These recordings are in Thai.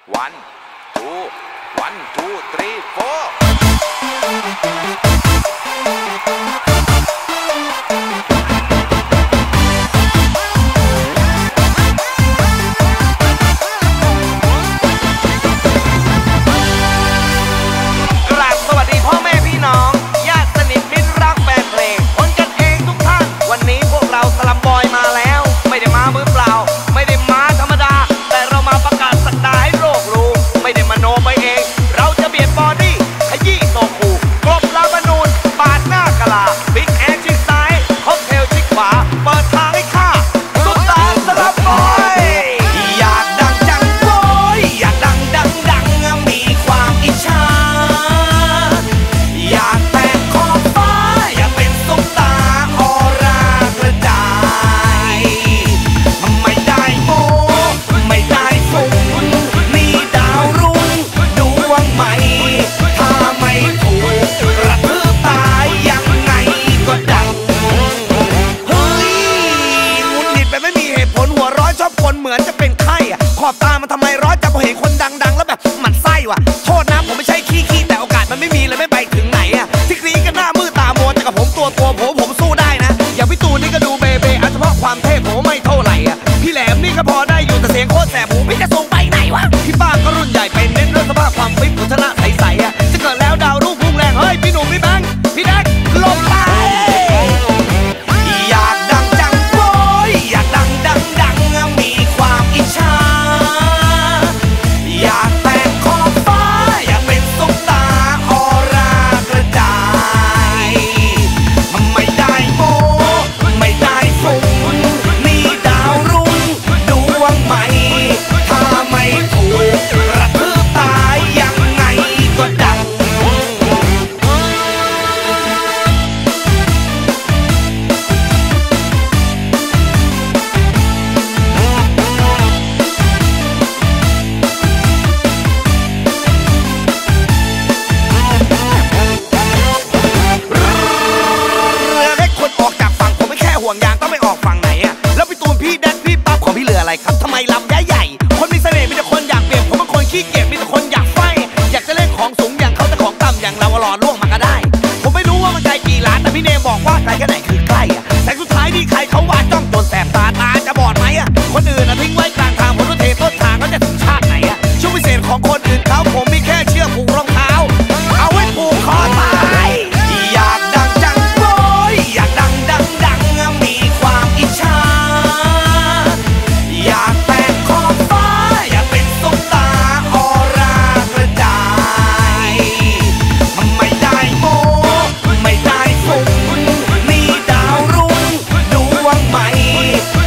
one two one two three fourเหมือนจะเป็นไข้อะขอบตามันทำไมร้อนจังพอเห็นคนดังๆแล้วแบบมันไส้ว่ะโทษนะผมไม่ใช่ขี้แต่โอกาสมันไม่มีเลยไม่ไปถึงไหนอะที่กรี๊ดกันหน้ามืดตามัวแต่กับผมตัวผมสู้ได้นะอย่างพี่ตูนนี่ก็ดูเบเอาเฉพาะความเท่ผมไม่เท่าไหร่อะพี่แหลมนี่ก็พอได้อยู่แต่เสียงโคตรแสบหูพี่จะส่งไปไหนวะพี่ป้าก็รุ่นใหญ่ไปเน้นเรื่องสภาพความฟิตของชนะใสๆอะจะเกิดแล้วดาวรุ่งพุ่งแรงเฮ้ยพี่หนุ่มพี่แบงค์พี่แดกลงไปอยากดังจังโว้ยอยากดังมีความอิจฉาอยากแตะขอบฟ้าอยากเป็นซุปตาออร่ากระจายไม่ได้โม้ไม่ได้ฝุ่นนี่ดาวรุ่งดวงใหม่ถ้าไม่ถูกกระทืบตายยังไงก็ดังห่วงยางต้องไม่ออกฝั่งไหนอะแล้วพี่ตูนพี่แดนพี่ปั๊บของพี่เหลืออะไรครับทำไมลำใหญ่คนมีเสน่ห์มีแต่คนอยากเปลี่ยนผมเป็นคนขี้เกียจมีแต่คนอยากไฟอยากจะเล่นของสูงอย่างเขาแต่ของต่ำอย่างเราหล่อล่วงมาก็ได้ผมไม่รู้ว่ามันไกลกี่ล้านแต่พี่เนมบอกว่าไกลแค่ไหนคือใกล้อะแต่สุดท้ายนี่ใครเขาว่าจ้องจนแสบตาจะบอดไหมอะคนอื่นทิ้งไว้กลางทางผมต้องเทต้นทางเขาจะถึงชาติไหนอะช่วงพิเศษของคนอื่นเขาผมมีแค่เชือกผูกรองเท้าเอาไว้ผูกคอตายอยากดังจังโว้ยอยากดังมีความอิจฉาอยากแตะขอบฟ้าอยากเป็นซุปตาออร่ากระจายไม่ได้โม้ไม่ได้ฝุ่นนี่ดาวรุ่งดวงใหม่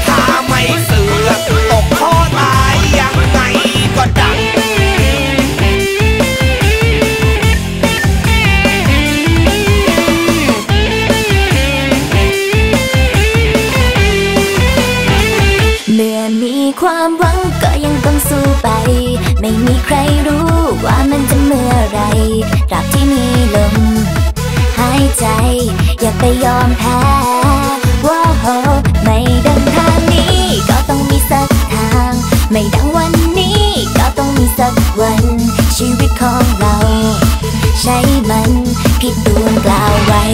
ถ้าไม่เสือกตกข้อตายยังไงก็ดังเมื่อมีความหวังก็ยังต้องสู้ไปไม่มีใครรู้ว่ามันจะเมื่อไรตราบที่มีลมหายใจอย่าไปยอมแพ้ว้าวไม่ดังทางนี้ก็ต้องมีสักทางไม่ดังวันนี้ก็ต้องมีสักวันชีวิตของเราใช้มันพี่ตูนกล่าวไว้